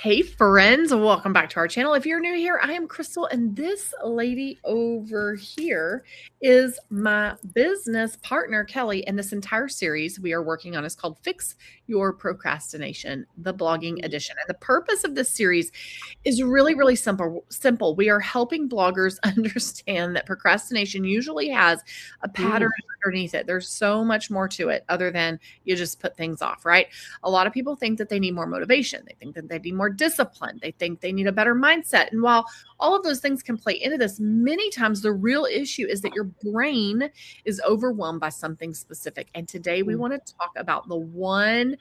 Hey friends, welcome back to our channel. If you're new here, I am Crystal, and this lady over here is my business partner, Kelly. And this entire series we are working on is called Fix Your Procrastination, the blogging edition. And the purpose of this series is really simple. We are helping bloggers understand that procrastination usually has a pattern underneath it. There's so much more to it other than you just put things off, right? A lot of people think that they need more motivation. They think that they need more discipline. They think they need a better mindset. And while all of those things can play into this, many times the real issue is that your brain is overwhelmed by something specific. And today we want to talk about the one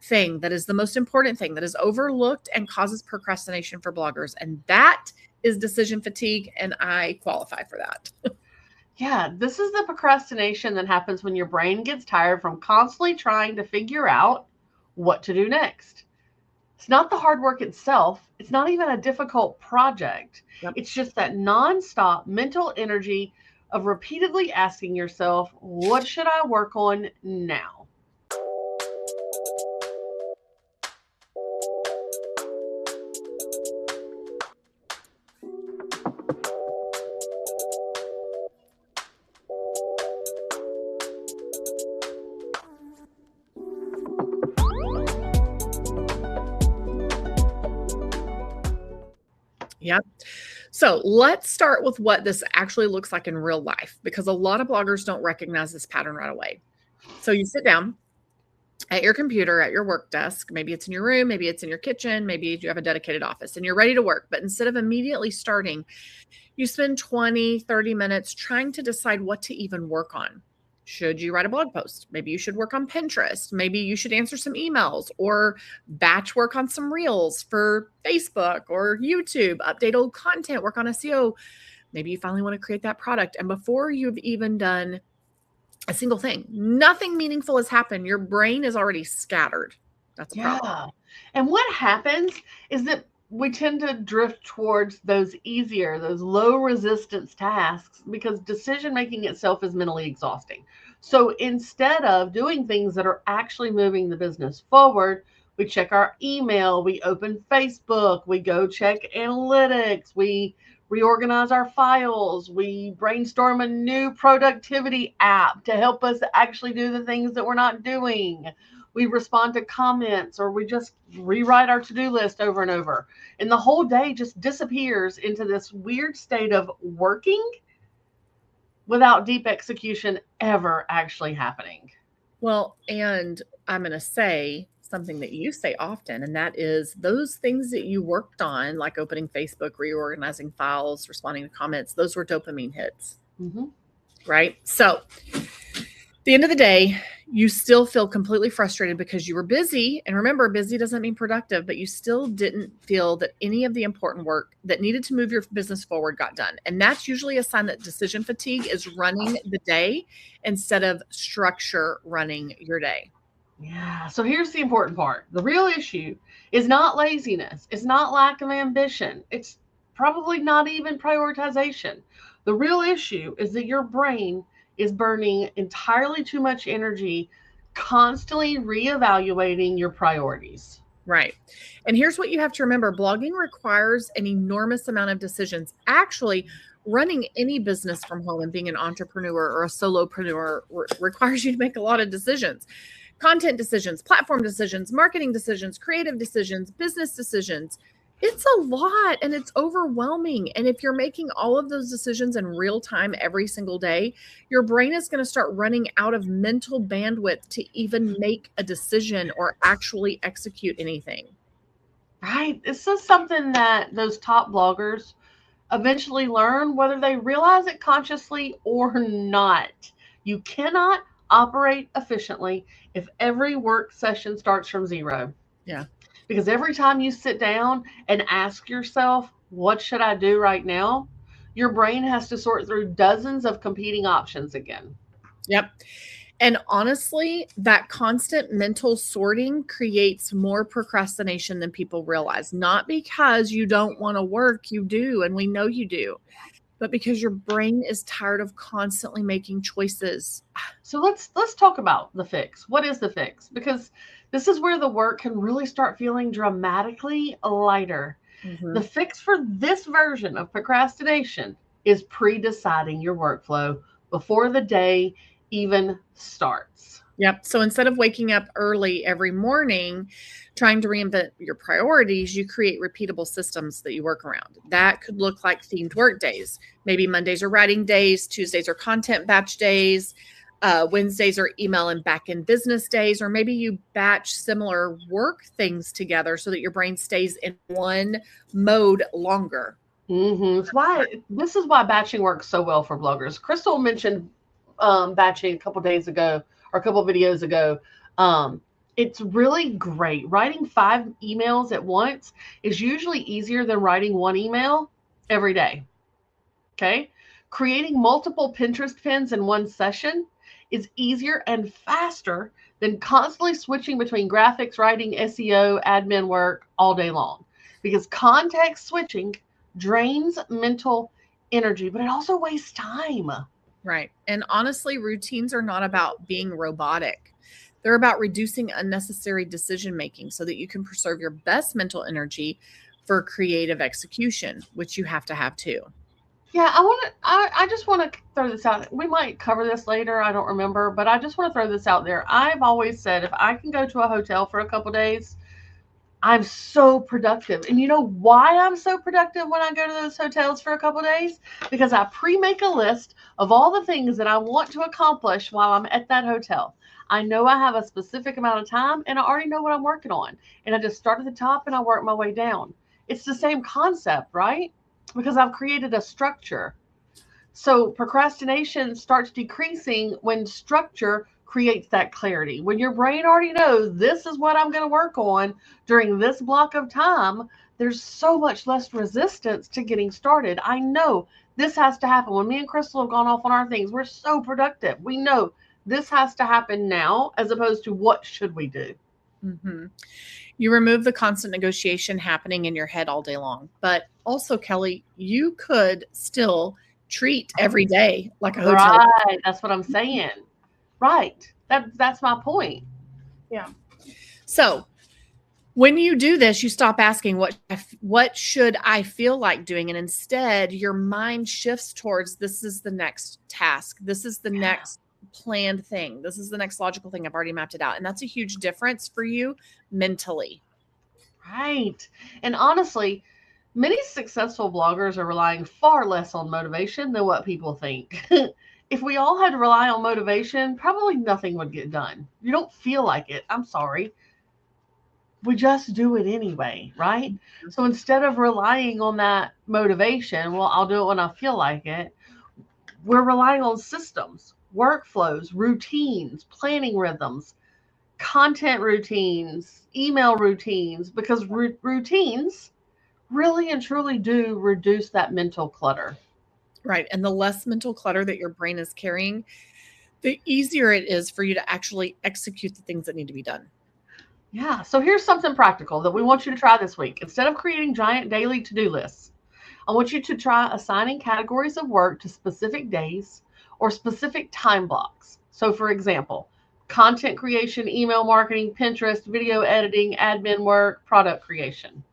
thing that is the most important thing that is overlooked and causes procrastination for bloggers. And that is decision fatigue. And I qualify for that. Yeah, this is the procrastination that happens when your brain gets tired from constantly trying to figure out what to do next. It's not the hard work itself. It's not even a difficult project. Yep. It's just that nonstop mental energy of repeatedly asking yourself, what should I work on now? Yeah. So let's start with what this actually looks like in real life, because a lot of bloggers don't recognize this pattern right away. So you sit down at your computer, at your work desk, maybe it's in your room, maybe it's in your kitchen, maybe you have a dedicated office and you're ready to work. But instead of immediately starting, you spend 20, 30 minutes trying to decide what to even work on. Should you write a blog post? Maybe you should work on Pinterest. Maybe you should answer some emails or batch work on some reels for Facebook or YouTube, update old content, work on SEO. Maybe you finally want to create that product. And before you've even done a single thing, nothing meaningful has happened. Your brain is already scattered. That's a problem. And what happens is that we tend to drift towards those easier, those low resistance tasks because decision making itself is mentally exhausting. So instead of doing things that are actually moving the business forward, we check our email, we open Facebook, we go check analytics, we reorganize our files, we brainstorm a new productivity app to help us actually do the things that we're not doing. We respond to comments, or we just rewrite our to-do list over and over. And the whole day just disappears into this weird state of working without deep execution ever actually happening. Well, and I'm going to say something that you say often, and that is those things that you worked on, like opening Facebook, reorganizing files, responding to comments, those were dopamine hits, right? So at the end of the day, you still feel completely frustrated because you were busy. And remember, busy doesn't mean productive, but you still didn't feel that any of the important work that needed to move your business forward got done. And that's usually a sign that decision fatigue is running the day instead of structure running your day. Yeah. So here's the important part. The real issue is not laziness. It's not lack of ambition. It's probably not even prioritization. The real issue is that your brain is burning entirely too much energy, constantly reevaluating your priorities. Right. And here's what you have to remember. Blogging requires an enormous amount of decisions. Actually, running any business from home and being an entrepreneur or a solopreneur requires you to make a lot of decisions. Content decisions, platform decisions, marketing decisions, creative decisions, business decisions. It's a lot and it's overwhelming. And if you're making all of those decisions in real time every single day, your brain is going to start running out of mental bandwidth to even make a decision or actually execute anything. Right. This is something that those top bloggers eventually learn, whether they realize it consciously or not. You cannot operate efficiently if every work session starts from zero. Yeah. Because every time you sit down and ask yourself, what should I do right now? Your brain has to sort through dozens of competing options again. Yep. And honestly, that constant mental sorting creates more procrastination than people realize. Not because you don't want to work, you do, and we know you do. but because your brain is tired of constantly making choices. So let's talk about the fix. What is the fix? Because this is where the work can really start feeling dramatically lighter. The Mhm. fix for this version of procrastination is pre-deciding your workflow before the day even starts. Yep. So instead of waking up early every morning trying to reinvent your priorities, you create repeatable systems that you work around. That could look like themed work days. Maybe Mondays are writing days, Tuesdays are content batch days, Wednesdays are email and back end business days, or maybe you batch similar work things together so that your brain stays in one mode longer. It's why this is why batching works so well for bloggers. Crystal mentioned batching a couple days ago or a couple videos ago. Um, it's really great. Writing 5 emails at once is usually easier than writing one email every day. Okay. Creating multiple Pinterest pins in one session is easier and faster than constantly switching between graphics, writing, SEO, admin work all day long. Because context switching drains mental energy, but it also wastes time. Right. And honestly, routines are not about being robotic. They're about reducing unnecessary decision making so that you can preserve your best mental energy for creative execution, which you have to have too. Yeah, I just want to throw this out. We might cover this later. I don't remember, but I just want to throw this out there. I've always said if I can go to a hotel for a couple days, I'm so productive. And you know why I'm so productive when I go to those hotels for a couple days? Because I pre-make a list of all the things that I want to accomplish while I'm at that hotel. I know I have a specific amount of time and I already know what I'm working on. And I just start at the top and I work my way down. It's the same concept, right? Because I've created a structure. So procrastination starts decreasing when structure creates that clarity. When your brain already knows this is what I'm going to work on during this block of time, there's so much less resistance to getting started. I know this has to happen. When me and Crystal have gone off on our things, we're so productive. We know this has to happen now as opposed to what should we do? Mhm. You remove the constant negotiation happening in your head all day long. But also, Kelly, you could still treat every day like a hotel. Right. That's what I'm saying. Right. That's my point. Yeah. So when you do this, you stop asking what should I feel like doing, and instead your mind shifts towards this is the next task. This is the next planned thing. This is the next logical thing. I've already mapped it out, and that's a huge difference for you mentally. Right. And honestly, many successful bloggers are relying far less on motivation than what people think. If we all had to rely on motivation, probably nothing would get done. You don't feel like it. I'm sorry. We just do it anyway, right? So instead of relying on that motivation, well, I'll do it when I feel like it, we're relying on systems, workflows, routines, planning rhythms, content routines, email routines, because routines really and truly do reduce that mental clutter. Right. And the less mental clutter that your brain is carrying, the easier it is for you to actually execute the things that need to be done. Yeah. So here's something practical that we want you to try this week. Instead of creating giant daily to do lists, I want you to try assigning categories of work to specific days or specific time blocks. So, for example, content creation, email marketing, Pinterest, video editing, admin work, product creation.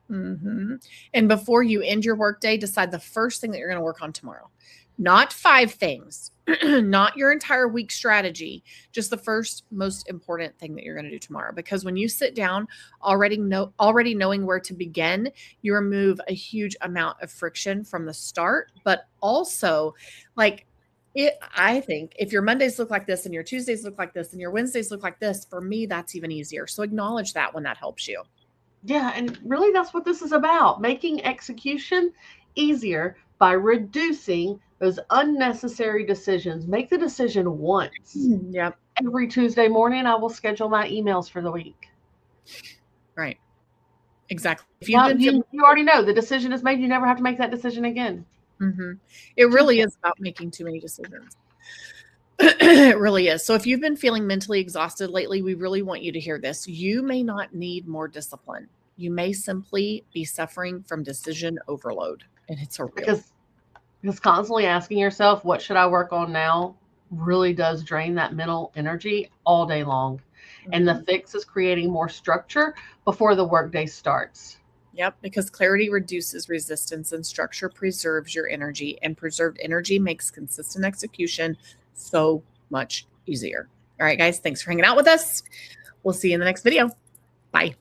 And before you end your workday, decide the first thing that you're going to work on tomorrow. Not 5 things, not your entire week strategy, just the first most important thing that you're going to do tomorrow. Because when you sit down already knowing where to begin, you remove a huge amount of friction from the start, but also like I think if your Mondays look like this and your Tuesdays look like this and your Wednesdays look like this, for me that's even easier. So acknowledge that when that helps you. Yeah, and really that's what this is about, making execution easier by reducing those unnecessary decisions. Make the decision once. Yep. Every Tuesday morning, I will schedule my emails for the week. Right. Exactly. If you've Now, been feeling you already know the decision is made. You never have to make that decision again. it Just really is about making too many decisions. It really is. So if you've been feeling mentally exhausted lately, we really want you to hear this. You may not need more discipline. You may simply be suffering from decision overload, and it's a real. because Because constantly asking yourself, what should I work on now, really does drain that mental energy all day long. And the fix is creating more structure before the workday starts. Yep, because clarity reduces resistance and structure preserves your energy, and preserved energy makes consistent execution so much easier. All right, guys, thanks for hanging out with us. We'll see you in the next video. Bye.